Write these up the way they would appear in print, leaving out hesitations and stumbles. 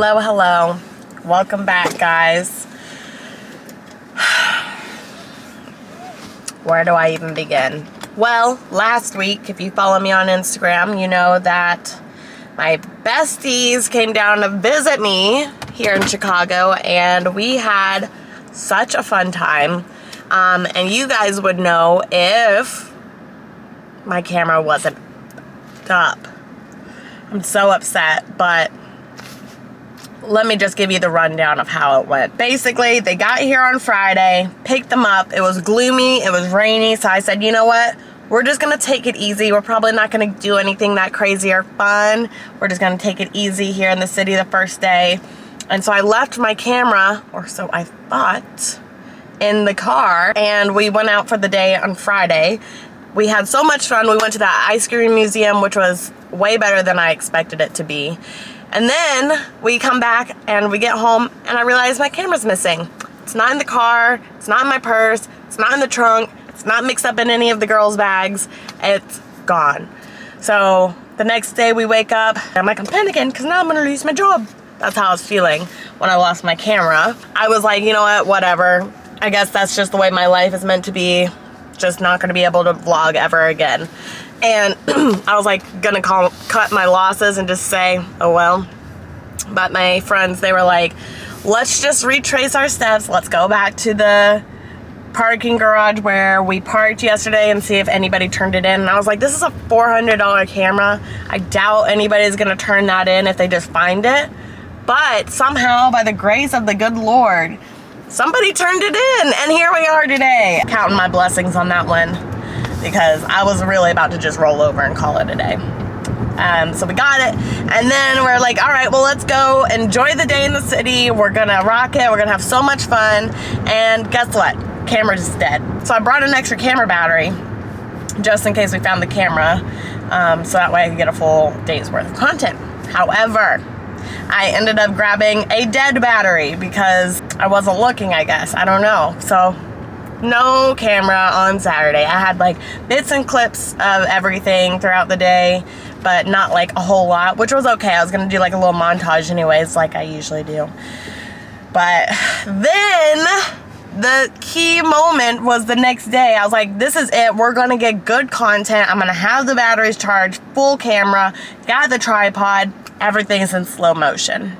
Hello, hello. Welcome back, guys. Where do I even begin? Well, last week, if you follow me on Instagram, you know that my besties came down to visit me here in Chicago, and we had such a fun time. And you guys would know if my camera wasn't up. I'm so upset, but let me just give you the rundown of how it went. Basically, they got here on Friday, picked them up. It was gloomy, it was rainy, so I said, you know what? We're just gonna take it easy. We're probably not gonna do anything that crazy or fun. We're just gonna take it easy here in the city the first day. And so I left my camera, or so I thought, in the car, and we went out for the day on Friday. We had so much fun. We went to that ice cream museum, which was way better than I expected it to be. And then we come back and we get home and I realize my camera's missing. It's not in the car, it's not in my purse, it's not in the trunk, it's not mixed up in any of the girls' bags. It's gone. So the next day we wake up, I'm like, I'm panicking because now I'm gonna lose my job. That's how I was feeling when I lost my camera. I was like, you know what, whatever. I guess that's just the way my life is meant to be. Just not gonna be able to vlog ever again. And I was like gonna cut my losses and just say, oh well. But my friends, they were like, let's just retrace our steps. Let's go back to the parking garage where we parked yesterday and see if anybody turned it in. And I was like, this is a $400 camera. I doubt anybody's gonna turn that in if they just find it. But somehow, by the grace of the good Lord, somebody turned it in, and here we are today. Counting my blessings on that one, because I was really about to just roll over and call it a day. So we got it, and then we're like, all right, well, let's go enjoy the day in the city. We're gonna rock it. We're gonna have so much fun. And guess what? Camera's just dead. So I brought an extra camera battery just in case we found the camera, so that way I could get a full day's worth of content. However, I ended up grabbing a dead battery because I wasn't looking, I guess. I don't know. So no camera on Saturday. I had like bits and clips of everything throughout the day, but not like a whole lot, which was okay. I was gonna do like a little montage anyways, like I usually do. But then the key moment was the next day. I was like, this is it. We're gonna get good content. I'm gonna have the batteries charged, full camera, got the tripod. Everything's in slow motion.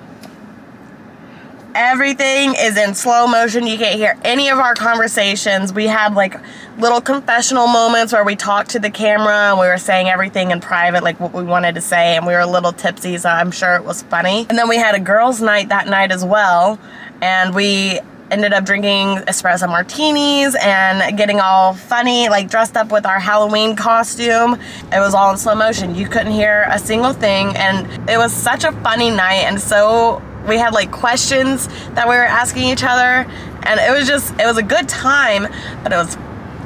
Everything is in slow motion. You can't hear any of our conversations. We had like little confessional moments where we talked to the camera and we were saying everything in private, like what we wanted to say, and we were a little tipsy, so I'm sure it was funny. And then we had a girls' night that night as well, and we ended up drinking espresso martinis and getting all funny, like dressed up with our Halloween costume. It was all in slow motion. You couldn't hear a single thing, and it was such a funny night. And so we had like questions that we were asking each other, and it was a good time, but it was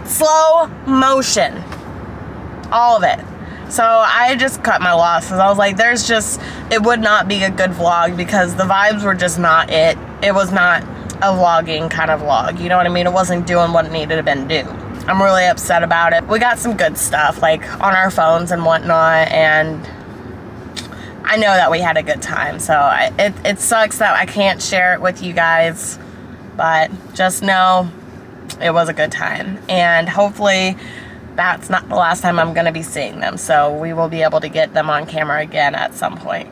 slow motion, all of it. So I just cut my losses. I was like, it would not be a good vlog because the vibes were just not it. It was not a vlogging kind of vlog, you know what I mean? It wasn't doing what it needed to been do. I'm really upset about it. We got some good stuff like on our phones and whatnot, and I know that we had a good time, so it sucks that I can't share it with you guys, but just know it was a good time, and hopefully that's not the last time I'm going to be seeing them, so we will be able to get them on camera again at some point.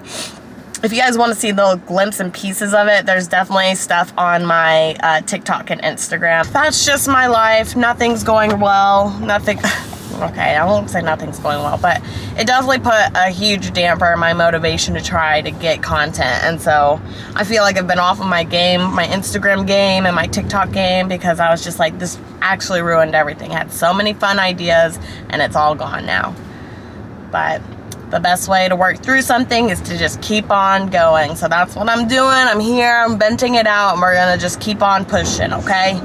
If you guys want to see little glimpses and pieces of it, there's definitely stuff on my TikTok and Instagram. That's just my life. Nothing's going well. Okay, I won't say nothing's going well, but it definitely put a huge damper on my motivation to try to get content. And so I feel like I've been off of my game, my Instagram game and my TikTok game, because I was just like, this actually ruined everything. I had so many fun ideas and it's all gone now. But the best way to work through something is to just keep on going. So that's what I'm doing. I'm here, I'm venting it out, and we're gonna just keep on pushing, okay?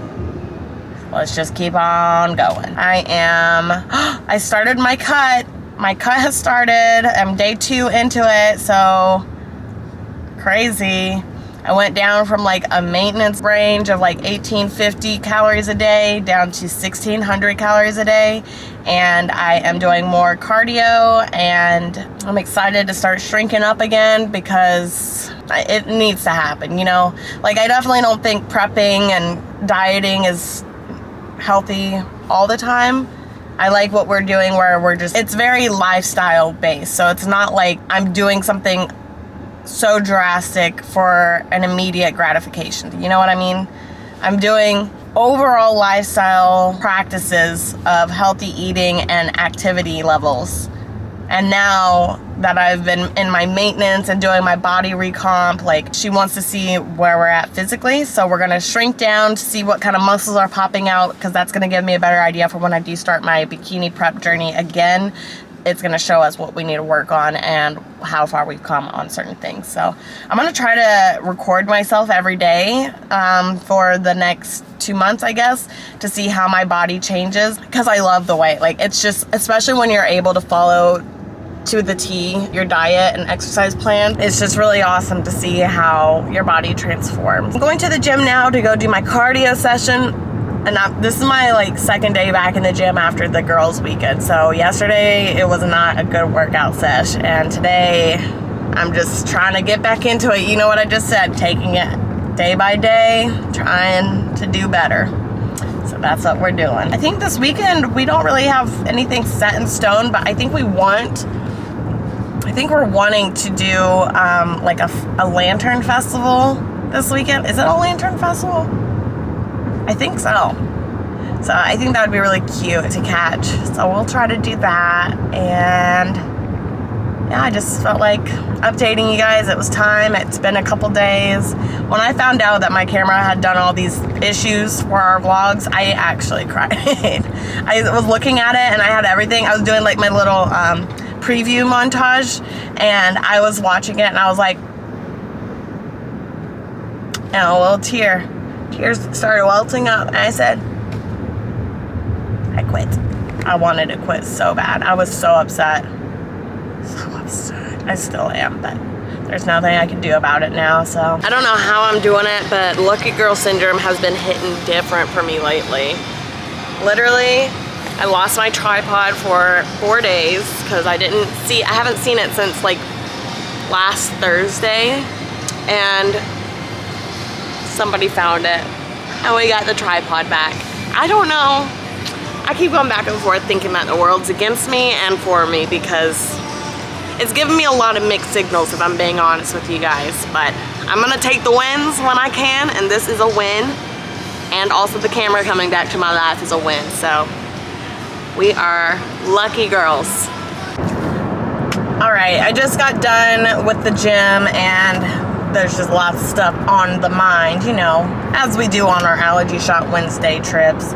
Let's just keep on going. I started my cut. My cut has started. I'm day 2 into it, so crazy. I went down from like a maintenance range of like 1850 calories a day down to 1600 calories a day. And I am doing more cardio, and I'm excited to start shrinking up again because it needs to happen, you know? Like, I definitely don't think prepping and dieting is healthy all the time. I like what we're doing where it's very lifestyle based. So it's not like I'm doing something so drastic for an immediate gratification. You know what I mean? I'm doing overall lifestyle practices of healthy eating and activity levels. And now that I've been in my maintenance and doing my body recomp, like, she wants to see where we're at physically. So we're going to shrink down to see what kind of muscles are popping out, because that's going to give me a better idea for when I do start my bikini prep journey again. It's going to show us what we need to work on and how far we've come on certain things. So I'm going to try to record myself every day for the next 2 months, I guess, to see how my body changes, because I love the way, like, it's just, especially when you're able to follow to the T your diet and exercise plan, it's just really awesome to see how your body transforms. I'm going to the gym now to go do my cardio session, and this is my like second day back in the gym after the girls' weekend. So yesterday it was not a good workout sesh, and today I'm just trying to get back into it. You know what I just said, taking it day by day, trying to do better. So that's what we're doing. I think this weekend we don't really have anything set in stone, but I think we're wanting to do like a lantern festival this weekend. Is it a lantern festival? I think so. So I think that would be really cute to catch. So we'll try to do that. And yeah, I just felt like updating you guys. It was time. It's been a couple days. When I found out that my camera had done all these issues for our vlogs, I actually cried. I was looking at it and I had everything. I was doing like my little preview montage, and I was watching it and I was like, and a little tears started welting up, and I said, I quit. I wanted to quit so bad. I was so upset. I still am, but there's nothing I can do about it now. So I don't know how I'm doing it, but lucky girl syndrome has been hitting different for me lately. Literally, I lost my tripod for 4 days because I haven't seen it since like last Thursday, and somebody found it and we got the tripod back. I don't know. I keep going back and forth thinking that the world's against me and for me, because it's giving me a lot of mixed signals, if I'm being honest with you guys. But I'm gonna take the wins when I can, and this is a win. And also the camera coming back to my life is a win. So we are lucky girls. All right, I just got done with the gym, and there's just lots of stuff on the mind, you know, as we do on our Allergy Shot Wednesday trips.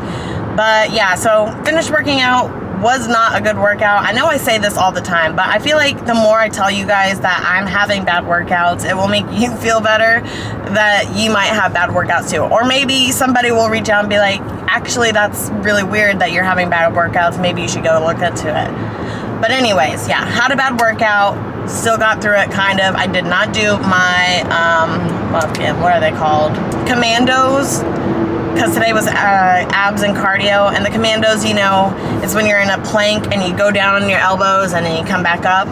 But yeah, so finished working out. Was not a good workout. I know I say this all the time, but I feel like the more I tell you guys that I'm having bad workouts, it will make you feel better that you might have bad workouts too. Or maybe somebody will reach out and be like, actually, that's really weird that you're having bad workouts. Maybe you should go look into it. But anyways, yeah, had a bad workout. Still got through it, kind of. I did not do my, what are they called? Commandos. Because today was abs and cardio, and the commandos, you know, is when you're in a plank and you go down on your elbows and then you come back up.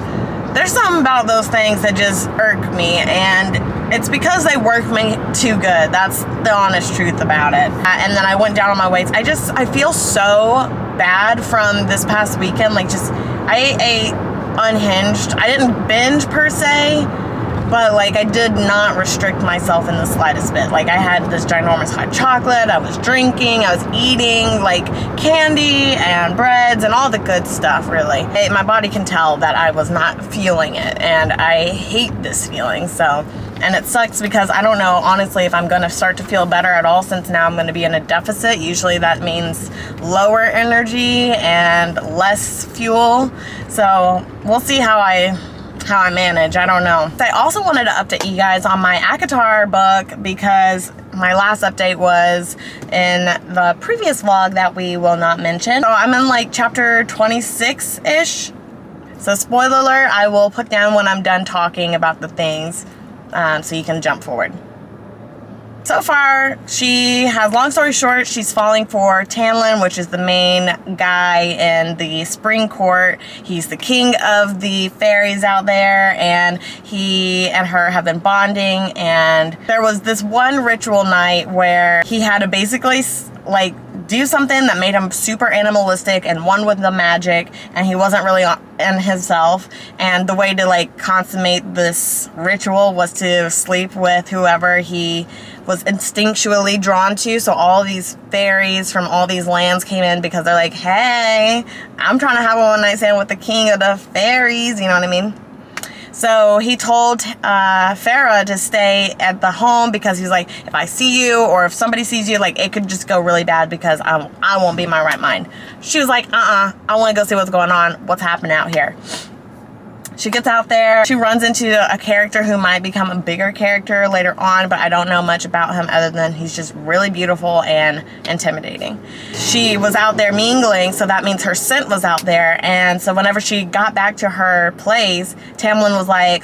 There's something about those things that just irk me, and it's because they work me too good. That's the honest truth about it. And then I went down on my weights. I feel so bad from this past weekend. Like, I ate unhinged. I didn't binge per se, but like I did not restrict myself in the slightest bit. Like, I had this ginormous hot chocolate, I was drinking, I was eating like candy and breads and all the good stuff, really. My body can tell that I was not feeling it, and I hate this feeling. So, and it sucks because I don't know, honestly, if I'm gonna start to feel better at all, since now I'm gonna be in a deficit. Usually that means lower energy and less fuel. So we'll see how I manage. I don't know. I also wanted to update you guys on my ACOTAR book, because my last update was in the previous vlog that we will not mention. So I'm in like chapter 26-ish. So spoiler alert, I will put down when I'm done talking about the things, so you can jump forward. So far, she has, long story short, she's falling for Tamlin, which is the main guy in the spring court. He's the king of the fairies out there, and he and her have been bonding. And there was this one ritual night where he had to basically like do something that made him super animalistic and one with the magic, and he wasn't really in himself. And the way to like consummate this ritual was to sleep with whoever he was instinctually drawn to. So all these fairies from all these lands came in because they're like, hey, I'm trying to have a one night stand with the king of the fairies, you know what I mean? So he told Farah to stay at the home because he's like, if I see you or if somebody sees you, like it could just go really bad because I won't be in my right mind. She was like, I want to go see what's going on, what's happening out here. She gets out there, she runs into a character who might become a bigger character later on, but I don't know much about him other than he's just really beautiful and intimidating. She was out there mingling, so that means her scent was out there, and so whenever she got back to her place, Tamlin was like,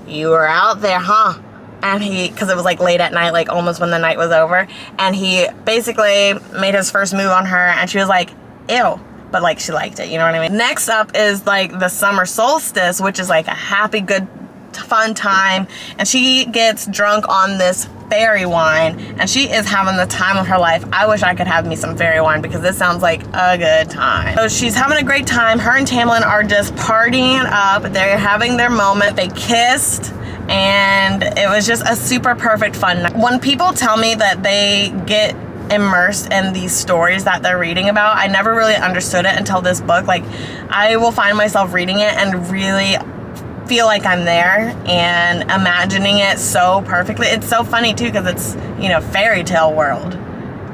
you were out there, huh? And because it was like late at night, like almost when the night was over, and he basically made his first move on her, and she was like, ew. But like she liked it, you know what I mean? Next up is like the summer solstice, which is like a happy, good, fun time. And she gets drunk on this fairy wine, and she is having the time of her life. I wish I could have me some fairy wine because this sounds like a good time. So she's having a great time. Her and Tamlin are just partying up. They're having their moment. They kissed, and it was just a super perfect fun night. When people tell me that they get immersed in these stories that they're reading about, I never really understood it until this book. Like, I will find myself reading it and really feel like I'm there and imagining it so perfectly. It's so funny too because it's, you know, fairy tale world.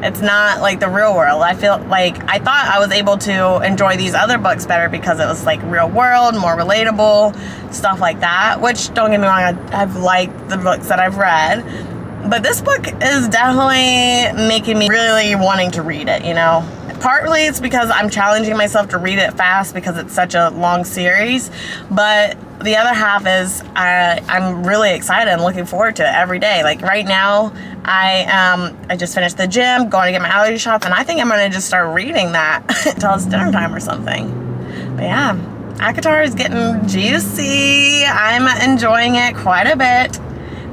It's not like the real world. I feel like I thought I was able to enjoy these other books better because it was like real world, more relatable, stuff like that, which don't get me wrong, I've liked the books that I've read. But this book is definitely making me really wanting to read it, you know. Partly it's because I'm challenging myself to read it fast because it's such a long series. But the other half is I'm really excited and looking forward to it every day. Like right now, I just finished the gym, going to get my allergy shots, and I think I'm going to just start reading that until it's dinner time or something. But yeah, ACOTAR is getting juicy. I'm enjoying it quite a bit.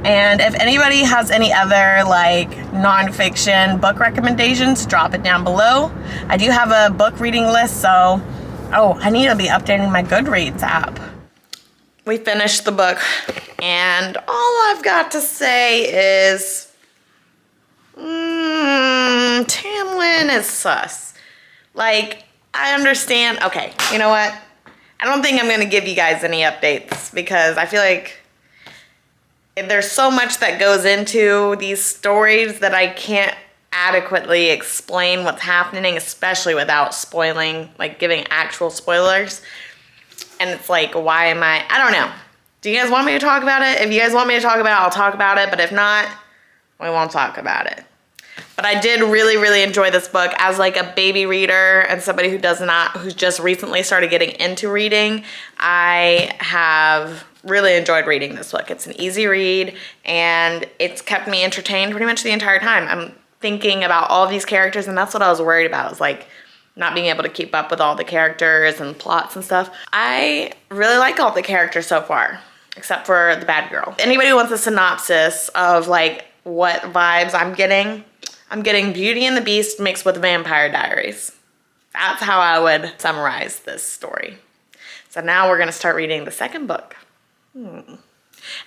And if anybody has any other like nonfiction book recommendations, drop it down below. I do have a book reading list, so I need to be updating my Goodreads app. We finished the book, and all I've got to say is Tamlin is sus. Like, I understand. Okay, you know what? I don't think I'm gonna give you guys any updates because I feel like there's so much that goes into these stories that I can't adequately explain what's happening, especially without spoiling, like giving actual spoilers. And it's like, why am I don't know. Do you guys want me to talk about it? If you guys want me to talk about it, I'll talk about it. But if not, we won't talk about it. But I did really, really enjoy this book as like a baby reader and somebody who's just recently started getting into reading. I have really enjoyed reading this book. It's an easy read and it's kept me entertained pretty much the entire time. I'm thinking about all of these characters, and that's what I was worried about, is like not being able to keep up with all the characters and plots and stuff. I really like all the characters so far, except for the bad girl. Anybody who wants a synopsis of like what vibes I'm getting Beauty and the Beast mixed with Vampire Diaries. That's how I would summarize this story. So now we're gonna start reading the second book.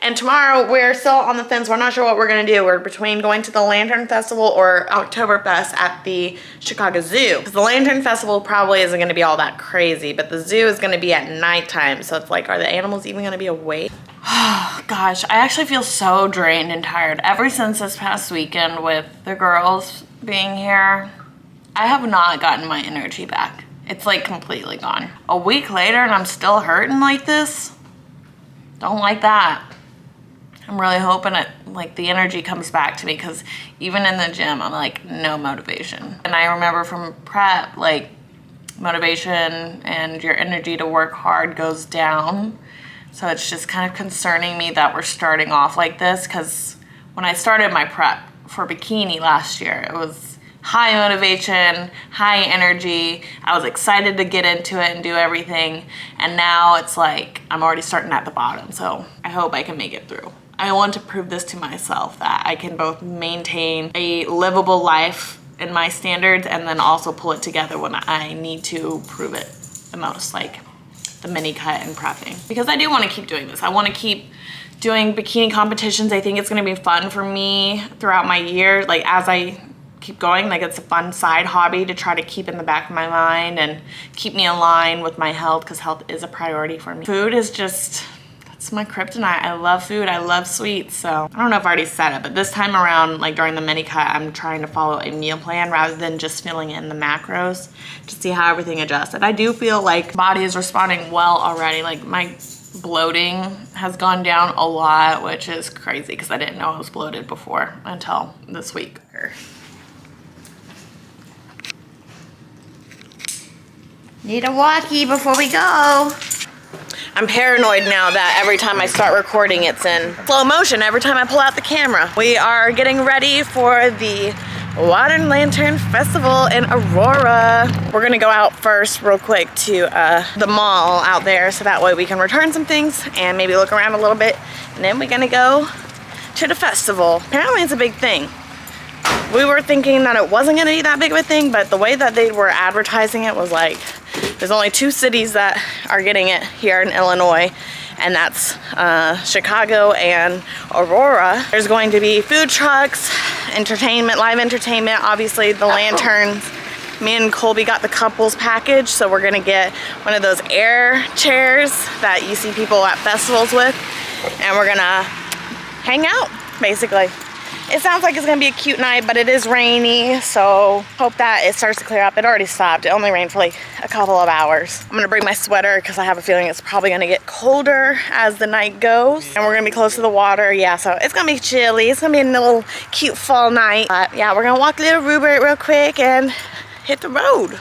And tomorrow we're still on the fence. We're not sure what we're gonna do. We're between going to the Lantern Festival or Oktoberfest at the Chicago Zoo. Because the Lantern Festival probably isn't gonna be all that crazy, but the zoo is gonna be at nighttime. So it's like, are the animals even gonna be awake? Oh gosh, I actually feel so drained and tired. Ever since this past weekend with the girls being here, I have not gotten my energy back. It's like completely gone. A week later and I'm still hurting like this? Don't like that. I'm really hoping like the energy comes back to me, because even in the gym, I'm like no motivation. And I remember from prep, like motivation and your energy to work hard goes down. So it's just kind of concerning me that we're starting off like this, because when I started my prep for bikini last year. It was high motivation, high energy. I was excited to get into it and do everything. And now it's like I'm already starting at the bottom. So I hope I can make it through. I want to prove this to myself that I can both maintain a livable life in my standards and then also pull it together when I need to prove it the most, like the mini cut and prepping. Because I do want to keep doing this. I want to keep doing bikini competitions. I think it's going to be fun for me throughout my year. Like as I keep going, like it's a fun side hobby to try to keep in the back of my mind and keep me in line with my health, because health is a priority for me. Food is just, that's my kryptonite. I love food, I love sweets. So I don't know if I already said it, but this time around, like during the mini cut, I'm trying to follow a meal plan rather than just filling in the macros to see how everything adjusts. And I do feel like body is responding well already. Like my bloating has gone down a lot, which is crazy because I didn't know I was bloated before until this week. Need a walkie before we go. I'm paranoid now that every time I start recording, it's in slow motion every time I pull out the camera. We are getting ready for the Water and Lantern Festival in Aurora. We're gonna go out first real quick to the mall out there so that way we can return some things and maybe look around a little bit. And then we're gonna go to the festival. Apparently it's a big thing. We were thinking that it wasn't gonna be that big of a thing, but the way that they were advertising it was like, there's only 2 cities that are getting it here in Illinois, and that's Chicago and Aurora. There's going to be food trucks, entertainment, live entertainment, obviously the lanterns. Me and Colby got the couples package, so we're gonna get one of those air chairs that you see people at festivals with, and we're gonna hang out, basically. It sounds like it's gonna be a cute night, but it is rainy, so hope that it starts to clear up. It already stopped. It only rained for like a couple of hours. I'm gonna bring my sweater because I have a feeling it's probably gonna get colder as the night goes. And we're gonna be close to the water, yeah, so it's gonna be chilly. It's gonna be a little cute fall night. But yeah, we're gonna walk Little Rupert real quick and hit the road.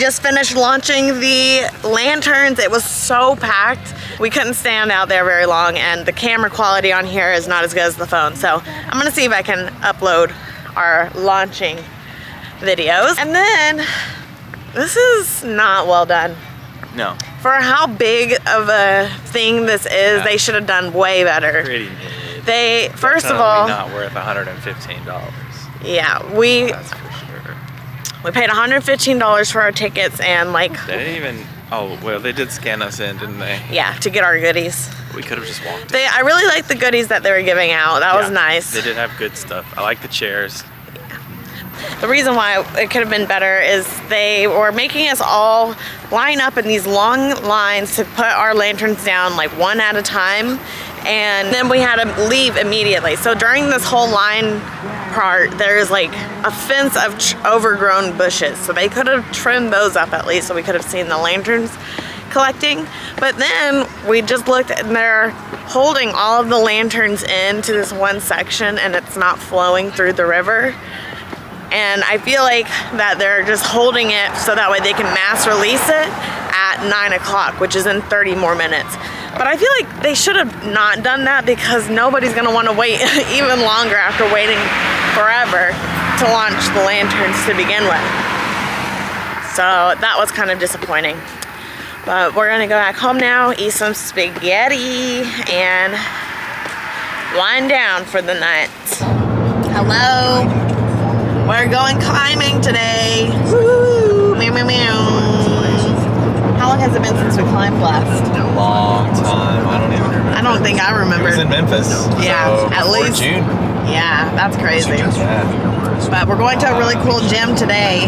just finished launching the lanterns. It was so packed. We couldn't stand out there very long, and the camera quality on here is not as good as the phone. So I'm gonna see if I can upload our launching videos. And then, this is not well done. No. For how big of a thing this is, they should have done way better. Pretty mid. They, first of all, not worth $115. Yeah, That's for sure. we paid $115 for our tickets, and like, They didn't even, oh, well, they did scan us in, didn't they? yeah, to get our goodies. We could have just walked in. I really liked the goodies that they were giving out. That was nice. They did have good stuff. I like the chairs. The reason why it could have been better is they were making us all line up in these long lines to put our lanterns down like one at a time, and then we had to leave immediately. So during this whole line part, there's like a fence of overgrown bushes, so they could have trimmed those up at least so we could have seen the lanterns collecting. But then we just looked and they're holding all of the lanterns into this one section, and it's not flowing through the river. And I feel like that they're just holding it so that way they can mass release it at 9 o'clock, which is in 30 more minutes. But I feel like they should have not done that, because nobody's gonna wanna wait even longer after waiting forever to launch the lanterns to begin with. So that was kind of disappointing. But we're gonna go back home now, eat some spaghetti, and wind down for the night. Hello. We're going climbing today. Woo! Meow, meow, meow. How long has it been since we climbed last? A long time. I don't even remember. I don't think I remember. It was in Memphis. Yeah, so at least June. Yeah, that's crazy. Yeah. But we're going to a really cool gym today.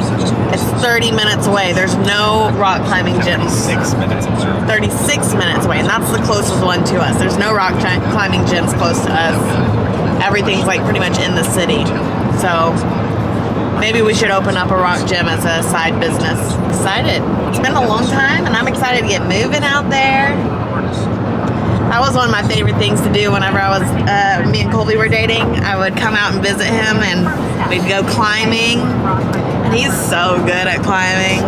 It's 30 minutes away. There's no rock climbing gyms. 6 minutes. 36 minutes away, and that's the closest one to us. There's no rock climbing gyms close to us. Everything's like pretty much in the city. So maybe we should open up a rock gym as a side business. Excited. It's been a long time, and I'm excited to get moving out there. That was one of my favorite things to do whenever I was, me and Colby were dating. I would come out and visit him, and we'd go climbing. And he's so good at climbing.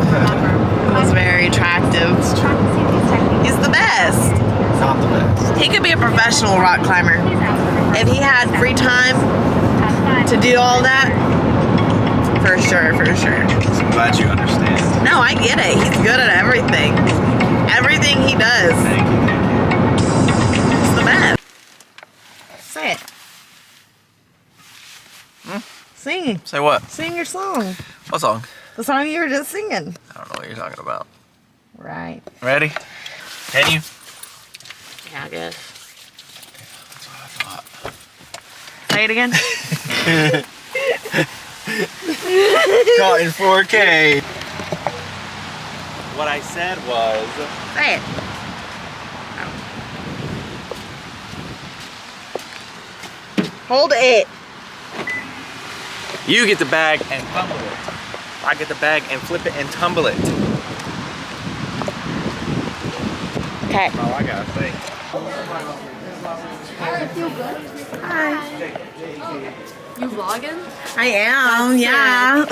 He's very attractive. He's the best. Not the best. He could be a professional rock climber. If he had free time to do all that, for sure, for sure. I'm glad you understand. No, I get it. He's good at everything. Everything he does. Thank you. He's the best. Say it. Sing. Say what? Sing your song. What song? The song you were just singing. I don't know what you're talking about. Right. Ready? Can you? Yeah, I guess. That's what I thought. Say it again. Caught in 4K. What I said was... Say it. Hold it. You get the bag and tumble it. I get the bag and flip it and tumble it. Okay. That's all I gotta say. Hi. You vlogging? I am, yeah.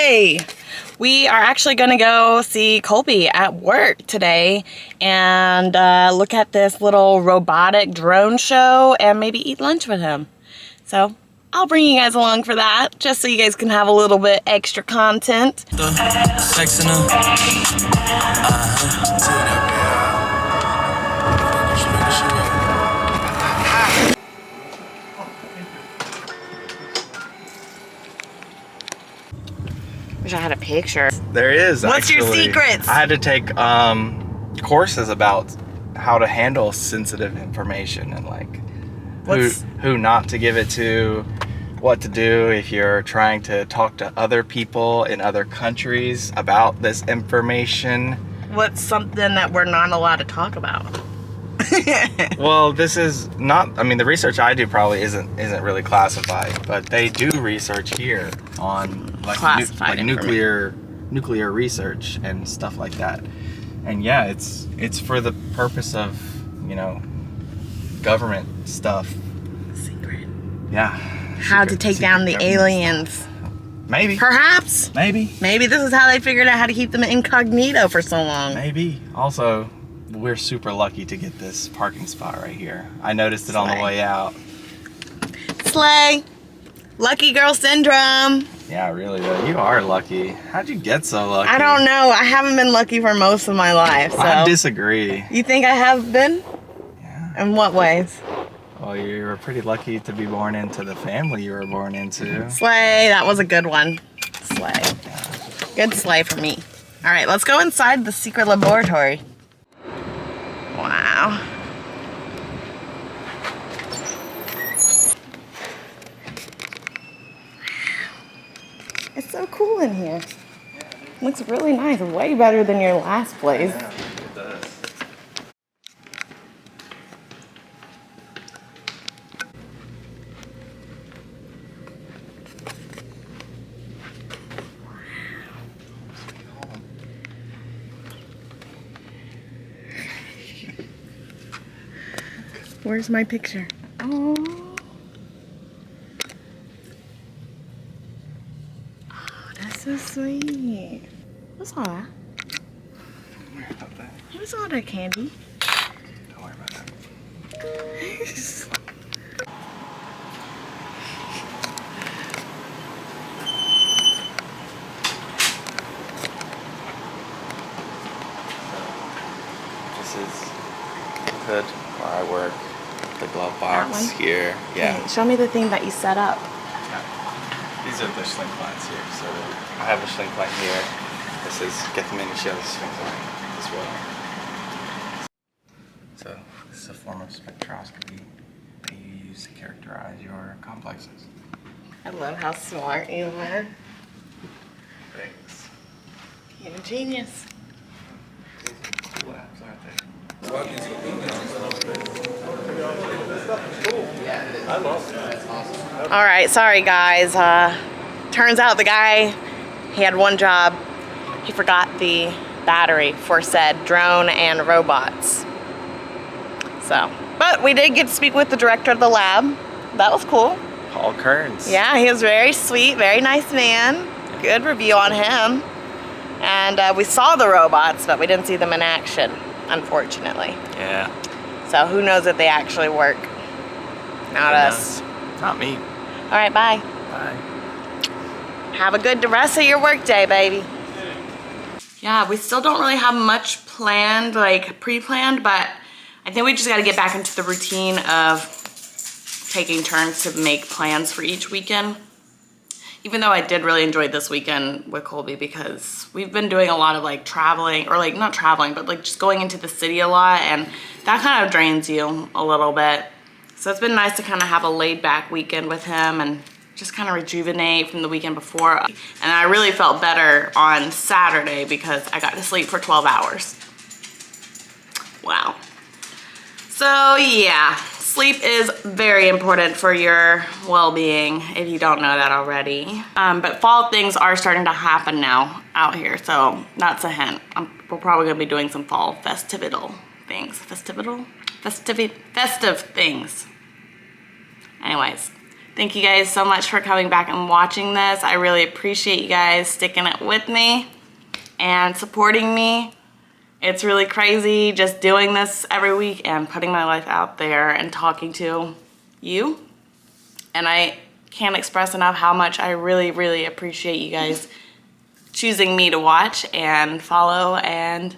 Slay! We are actually gonna go see Colby at work today and look at this little robotic drone show and maybe eat lunch with him. So I'll bring you guys along for that, just so you guys can have a little bit extra content. Wish I had a picture. There is. What's actually. your secrets? I had to take courses about how to handle sensitive information and like who not to give it to, what to do if you're trying to talk to other people in other countries about this information. What's something that we're not allowed to talk about? Well, this is not, I mean, the research I do probably isn't really classified, but they do research here on like, nuclear research and stuff like that. And yeah, it's for the purpose of, you know, government stuff. Secret. Yeah. How to take down the aliens. Stuff. Maybe. Perhaps. Maybe. Maybe this is how they figured out how to keep them incognito for so long. Maybe. Also, we're super lucky to get this parking spot right here. I noticed it on the way out. Slay. Lucky girl syndrome. Yeah, really though. You are lucky. How'd you get so lucky? I don't know. I haven't been lucky for most of my life. So. I disagree. You think I have been? Yeah. In what ways? Well, you were pretty lucky to be born into the family you were born into. Slay. That was a good one. Slay. Good slay for me. All right, let's go inside the secret laboratory. Wow. It's so cool in here. Looks really nice. Way better than your last place. Yeah, it does. Where's my picture? Oh. Oh, that's so sweet. What's all that? Don't worry about that. What's all that candy? Don't worry about that. This is the hood where I work. The glove box here. Yeah. Okay, show me the thing that you set up. These are the sling plants here. So I have a sling plant here. This is get them in and show the sling plant as well. So this is a form of spectroscopy that you use to characterize your complexes. I love how smart you are. Thanks. You're a genius. Cool labs, aren't they? All right, sorry guys. Turns out the guy, he had one job. He forgot the battery for said drone and robots. So, but we did get to speak with the director of the lab. That was cool. Paul Kearns. Yeah, he was very sweet, very nice man. Good review on him. And we saw the robots, but we didn't see them in action, unfortunately. Yeah. So who knows if they actually work? Not us. Not me. All right, bye. Bye. Have a good rest of your work day, baby. Yeah, we still don't really have much planned, like pre-planned, but I think we just got to get back into the routine of taking turns to make plans for each weekend. Even though I did really enjoy this weekend with Colby because we've been doing a lot of like traveling, or like not traveling, but like just going into the city a lot, and that kind of drains you a little bit. So it's been nice to kind of have a laid back weekend with him and just kind of rejuvenate from the weekend before. And I really felt better on Saturday because I got to sleep for 12 hours. Wow. So yeah, sleep is very important for your well-being if you don't know that already. But fall things are starting to happen now out here, so that's a hint. We're probably gonna be doing some fall festive things. Festive things. Anyways, Thank you guys so much for coming back and watching this. I really appreciate you guys sticking it with me and supporting me. It's really crazy just doing this every week and putting my life out there and talking to you. And I can't express enough how much I really, really appreciate you guys choosing me to watch and follow and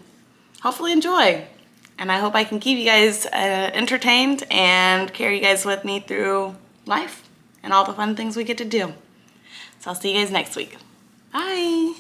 hopefully enjoy. And I hope I can keep you guys entertained and carry you guys with me through life and all the fun things we get to do. So I'll see you guys next week. Bye.